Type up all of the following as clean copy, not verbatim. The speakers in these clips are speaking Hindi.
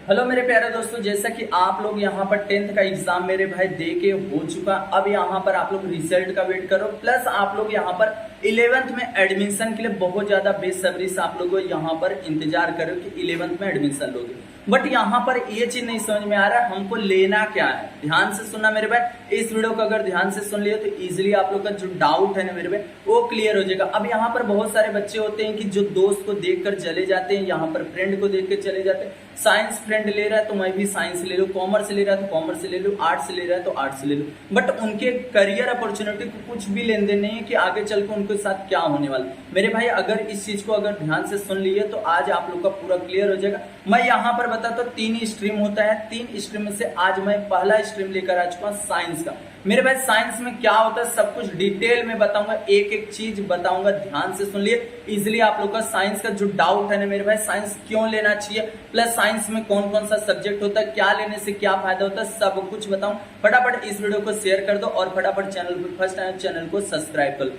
हेलो मेरे प्यारे दोस्तों, जैसा कि आप लोग यहाँ पर 10th का एग्जाम मेरे भाई दे के हो चुका। अब यहाँ पर आप लोग रिजल्ट का वेट करो, प्लस आप लोग यहाँ पर 11th में एडमिशन के लिए बहुत ज्यादा बेसब्री से आप लोगों यहाँ पर इंतजार करो कि 11th में एडमिशन लोगे। बट यहाँ पर ये चीज नहीं समझ में आ रहा है हमको लेना क्या है। ध्यान से सुनना मेरे भाई, इस वीडियो को अगर ध्यान से सुन लियो तो इजिली आप लोग का जो डाउट है ना मेरे भाई वो क्लियर हो जाएगा। अब यहाँ पर बहुत सारे बच्चे होते हैं कि जो दोस्त को देखकर चले जाते हैं, यहाँ पर फ्रेंड को देख कर चले जाते हैं। साइंस फ्रेंड ले रहा है तो मैं भी साइंस ले लूँ, कॉमर्स ले रहा है तो कॉमर्स ले लूँ, आर्ट्स ले रहा है तो आर्ट्स ले लूँ। बट उनके करियर अपॉर्चुनिटी को कुछ भी लेन देन नहीं है कि आगे चल के उनके साथ क्या होने वाला। मेरे भाई अगर इस चीज को अगर ध्यान से सुन लिए तो आज आप लोग का पूरा क्लियर हो जाएगा। मैं यहाँ पर बताता हूँ 3 स्ट्रीम होता है, 3 स्ट्रीम में से आज मैं पहला स्ट्रीम लेकर आ चुका हूँ साइंस का। मेरे भाई साइंस में क्या होता है सब कुछ डिटेल में बताऊंगा, एक एक चीज बताऊंगा, ध्यान से सुन लिए। इजिली आप लोग का साइंस का जो डाउट है ना मेरे भाई, साइंस क्यों लेना चाहिए, प्लस साइंस में कौन कौन सा सब्जेक्ट होता है, क्या लेने से क्या फायदा होता है, सब कुछ बताऊं। फटाफट इस वीडियो को शेयर कर दो और फटाफट चैनल पर फर्स्ट टाइम चैनल को सब्सक्राइब कर लो।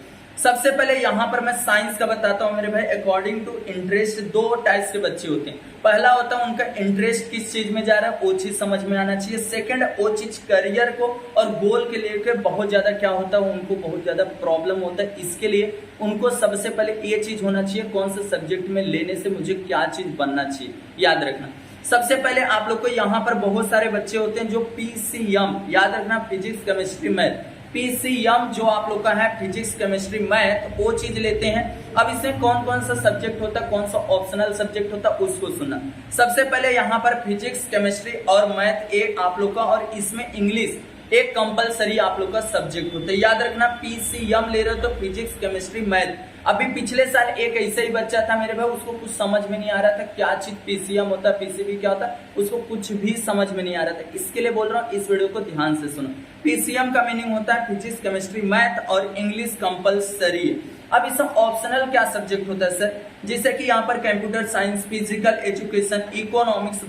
सबसे पहले यहाँ पर मैं साइंस का बताता हूँ मेरे भाई। अकॉर्डिंग टू इंटरेस्ट 2 टाइप्स के बच्चे होते हैं। पहला होता है उनका इंटरेस्ट किस चीज में जा रहा है वो चीज समझ में आना चाहिए। सेकंड, वो चीज करियर को और गोल के लेकर बहुत ज्यादा क्या होता है उनको बहुत ज्यादा प्रॉब्लम होता है। इसके लिए उनको सबसे पहले ये चीज होना चाहिए कौन से सब्जेक्ट में लेने से मुझे क्या चीज बनना चाहिए, याद रखना। सबसे पहले आप लोग को यहाँ पर बहुत सारे बच्चे होते हैं जो पीसीएम, याद रखना, फिजिक्स केमिस्ट्री मैथ। पीसीएम जो आप लोग का है फिजिक्स केमिस्ट्री मैथ, वो चीज लेते हैं। अब इसमें कौन कौन सा सब्जेक्ट होता है, कौन सा ऑप्शनल सब्जेक्ट होता है उसको सुनना। सबसे पहले यहाँ पर फिजिक्स केमिस्ट्री और मैथ एक आप लोग का, और इसमें इंग्लिश एक कंपलसरी आप लोग का सब्जेक्ट होता है। याद रखना पीसीएम ले रहे हो तो फिजिक्स केमिस्ट्री मैथ। अभी पिछले साल एक ऐसा ही बच्चा था मेरे भाई, उसको कुछ समझ में नहीं आ रहा था क्या चीज पीसीएम होता है, पीसीबी क्या होता है, उसको कुछ भी समझ में नहीं आ रहा था। इसके लिए बोल रहा हूँ इस वीडियो को ध्यान से सुनो। पीसीएम का मीनिंग होता है फिजिक्स केमिस्ट्री मैथ और इंग्लिश कंपलसरी। अब इसमें ऑप्शनल क्या सब्जेक्ट होता है सर, जैसे कि यहाँ पर computer science, physical education, economics,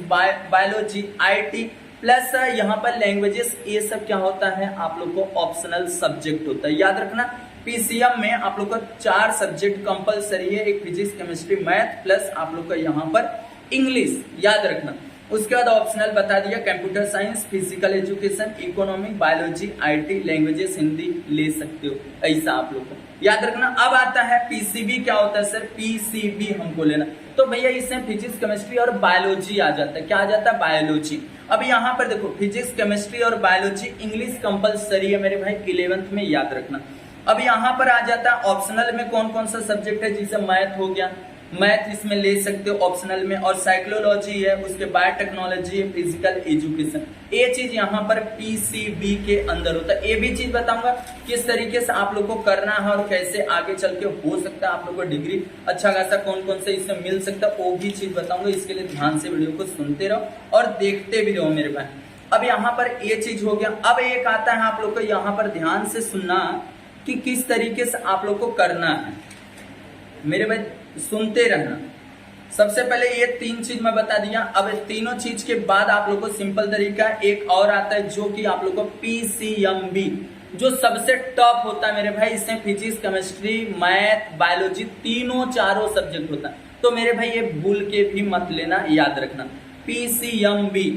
biology, IT, plus यहाँ पर लैंग्वेजेस, ये सब क्या होता है आप लोग को ऑप्शनल सब्जेक्ट होता है। याद रखना पीसीएम में आप लोग को 4 सब्जेक्ट कंपलसरी है, एक फिजिक्स केमिस्ट्री मैथ प्लस आप लोग का यहाँ पर इंग्लिश, याद रखना। उसके बाद ऑप्शनल बता दिया computer science, physical education, economic, biology, IT, languages, Hindi ले सकते हो, ऐसा आप लोग को याद रखना। अब आता है पीसीबी क्या होता है सर, पीसीबी हमको लेना तो भैया इसमें फिजिक्स केमिस्ट्री और बायोलॉजी आ जाता है। क्या आ जाता है, बायोलॉजी। अब यहाँ पर देखो फिजिक्स केमिस्ट्री और बायोलॉजी, इंग्लिश कंपलसरी है मेरे भाई 11th में, याद रखना। अब यहाँ पर आ जाता है ऑप्शनल में कौन कौन सा सब्जेक्ट है, जैसे मैथ हो गया, मैथ इसमें ले सकते हो ऑप्शनल में, और साइकोलॉजी है, उसके बायोटेक्नोलॉजी है, फिजिकल एजुकेशन। ये चीज यहाँ पर पीसीबी के अंदर होता है। ये भी चीज बताऊंगा किस तरीके से आप लोग को करना है और कैसे आगे चल के हो सकता है आप लोग को डिग्री अच्छा खासा कौन कौन से इसमें मिल सकता है, वो भी चीज बताऊंगा। इसके लिए ध्यान से वीडियो को सुनते रहो और देखते भी रहो मेरे भाई। अब यहाँ पर ये चीज हो गया। अब एक आता है आप लोग को यहाँ पर ध्यान से सुनना कि किस तरीके से आप लोग को करना है मेरे भाई, सुनते रहना। सबसे पहले ये 3 चीज मैं बता दिया। अब तीनों चीज के बाद आप लोग को सिंपल तरीका एक और आता है जो कि आप लोग को पीसीएमबी, जो सबसे टॉप होता है मेरे भाई। इसमें फिजिक्स केमिस्ट्री मैथ बायोलॉजी तीनों चारों सब्जेक्ट होता है। तो मेरे भाई ये भूल के भी मत लेना, याद रखना पीसीएमबी,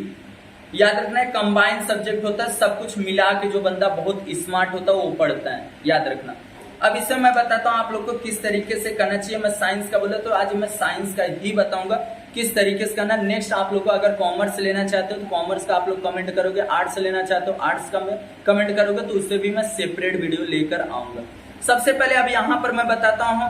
याद रखना है कंबाइंड सब्जेक्ट होता है, सब कुछ मिला के जो बंदा बहुत स्मार्ट होता है वो पढ़ता है, याद रखना। अब इससे मैं बताता हूँ आप लोग को किस तरीके से करना चाहिए। मैं साइंस का बोला तो आज मैं साइंस का ही बताऊंगा किस तरीके से करना। नेक्स्ट आप लोग को अगर कॉमर्स लेना चाहते हो तो कॉमर्स का आप लोग कमेंट करोगे, आर्ट्स लेना चाहते हो आर्ट्स का कमेंट करोगे तो उससे भी मैं सेपरेट वीडियो लेकर आऊंगा। सबसे पहले अब यहाँ पर मैं बताता हूँ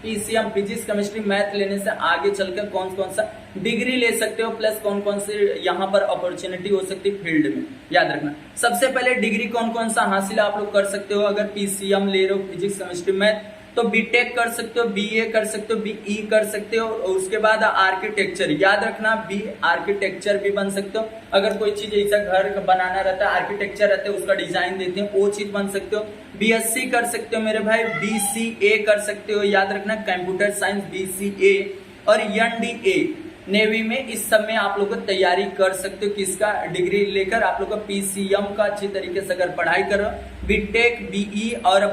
पीसीएम फिजिक्स केमिस्ट्री मैथ लेने से आगे चलकर कौन कौन सा डिग्री ले सकते हो, प्लस कौन कौन से यहाँ पर अपॉर्चुनिटी हो सकती है फील्ड में, याद रखना। सबसे पहले डिग्री कौन कौन सा हासिल आप लोग कर सकते हो अगर पीसीएम ले रहे हो फिजिक्स केमिस्ट्री मैथ, तो बीटेक कर सकते हो, बीए कर सकते हो, बीई कर सकते हो, और उसके बाद आर्किटेक्चर, याद रखना बी आर्किटेक्चर भी बन सकते हो। अगर कोई चीज ऐसा घर बनाना रहता है, आर्किटेक्चर रहता है, उसका डिजाइन देते हैं, वो चीज बन सकते हो। बीएससी कर सकते हो मेरे भाई, बीसीए कर सकते हो, याद रखना कंप्यूटर साइंस बीसीए, और एनडीए नेवी में, इस सब में आप लोग को तैयारी कर सकते हो। किसका डिग्री लेकर आप लोग को पीसीएम का अच्छी तरीके से अगर पढ़ाई करो, बीटेक बीई और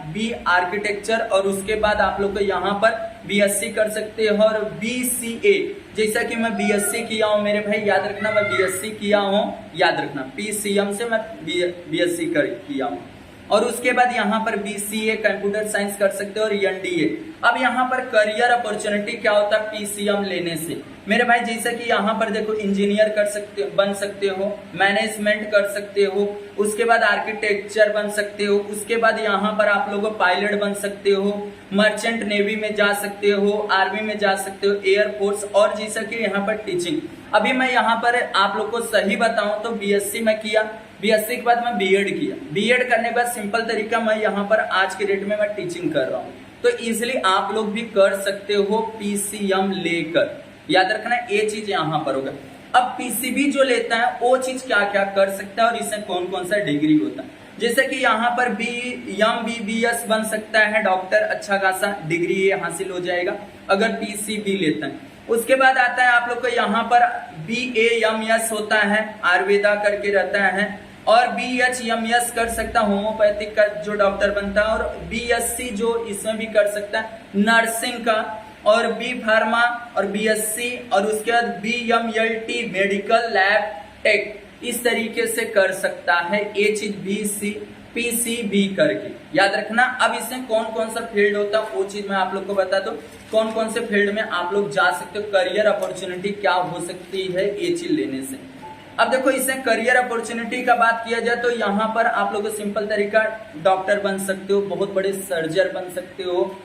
बी आर्किटेक्चर, और उसके बाद आप लोग को यहाँ पर बीएससी कर सकते हो, और बीसीए जैसा कि मैं बीएससी किया हूँ मेरे भाई, याद रखना मैं बीएससी किया हूँ, याद रखना पीसीएम से मैं बीएससी किया हूँ। और उसके बाद यहाँ पर बीसीए कंप्यूटर साइंस कर सकते हो और एनडीए। अब यहाँ पर करियर अपॉर्चुनिटी क्या होता है पीसीएम लेने से मेरे भाई, जैसे कि यहाँ पर देखो इंजीनियर कर सकते बन सकते हो, मैनेजमेंट कर सकते हो, उसके बाद आर्किटेक्चर बन सकते हो, उसके बाद यहाँ पर आप लोग पायलट बन सकते हो, मर्चेंट नेवी में जा सकते हो, आर्मी में जा सकते हो, एयरफोर्स, और जैसा कि यहाँ पर टीचिंग। अभी मैं यहाँ पर आप लोग को सही बताऊं तो बीएससी में किया, बीएससी के बाद मैं बीएड किया, बीएड करने के बाद सिंपल तरीका मैं यहाँ पर आज के डेट में मैं टीचिंग कर रहा हूँ। तो इजिली आप लोग भी कर सकते हो पीसीएम लेकर, याद रखना ये चीज यहाँ पर होगा। अब पीसीबी जो लेता है वो चीज क्या क्या कर सकता है और इसमें कौन कौन सा डिग्री होता है, जैसे कि यहाँ पर बीएमबीबीएस बन सकता है डॉक्टर, अच्छा खासा डिग्री ये हासिल हो जाएगा अगर पीसीबी लेता है। उसके बाद आता है आप लोग को यहाँ पर बीएएमएस होता है, आयुर्वेदा करके रहता है, और बीएचएमएस कर सकता है होम्योपैथिक का जो डॉक्टर बनता है, और बीएससी जो इसमें भी कर सकता है नर्सिंग का, और बी फार्मा और बीएससी, और उसके बाद बीएमएलटी मेडिकल लैब टेक, इस तरीके से कर सकता है ये चीज पीसीबी करके, याद रखना। अब इसमें कौन कौन सा फील्ड होता है वो चीज मैं आप लोग को बता दूं, कौन कौन से फील्ड में आप लोग जा सकते हो, करियर अपॉर्चुनिटी क्या हो सकती है ये चीज लेने से। अब देखो इसमें करियर अपॉर्चुनिटी का बात किया जाए तो यहाँ पर आप लोग सिंपल तरीका डॉक्टर बन सकते हो, बहुत बड़े सर्जन बन सकते हो,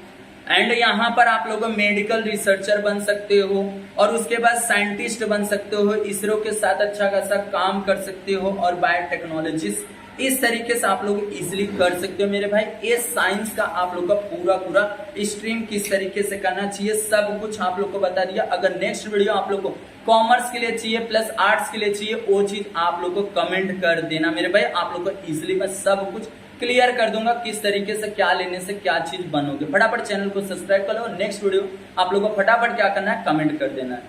एंड यहाँ पर आप लोग मेडिकल रिसर्चर बन सकते हो, और उसके बाद साइंटिस्ट बन सकते हो, इसरो के साथ अच्छा खासा काम कर सकते हो, और बायोटेक्नोलॉजिस्ट, इस तरीके से आप लोग इजिली कर सकते हो मेरे भाई। ये साइंस का आप लोग का पूरा स्ट्रीम किस तरीके से करना चाहिए सब कुछ आप लोग को बता दिया। अगर नेक्स्ट वीडियो आप लोग को कॉमर्स के लिए चाहिए प्लस आर्ट्स के लिए चाहिए वो चीज आप लोग को कमेंट कर देना मेरे भाई, आप लोग को इजिली मैं सब कुछ क्लियर कर दूंगा किस तरीके से क्या लेने से क्या चीज बनोगे। फटाफट चैनल को सब्सक्राइब कर लो, नेक्स्ट वीडियो आप लोग को फटाफट क्या करना है कमेंट कर देना है।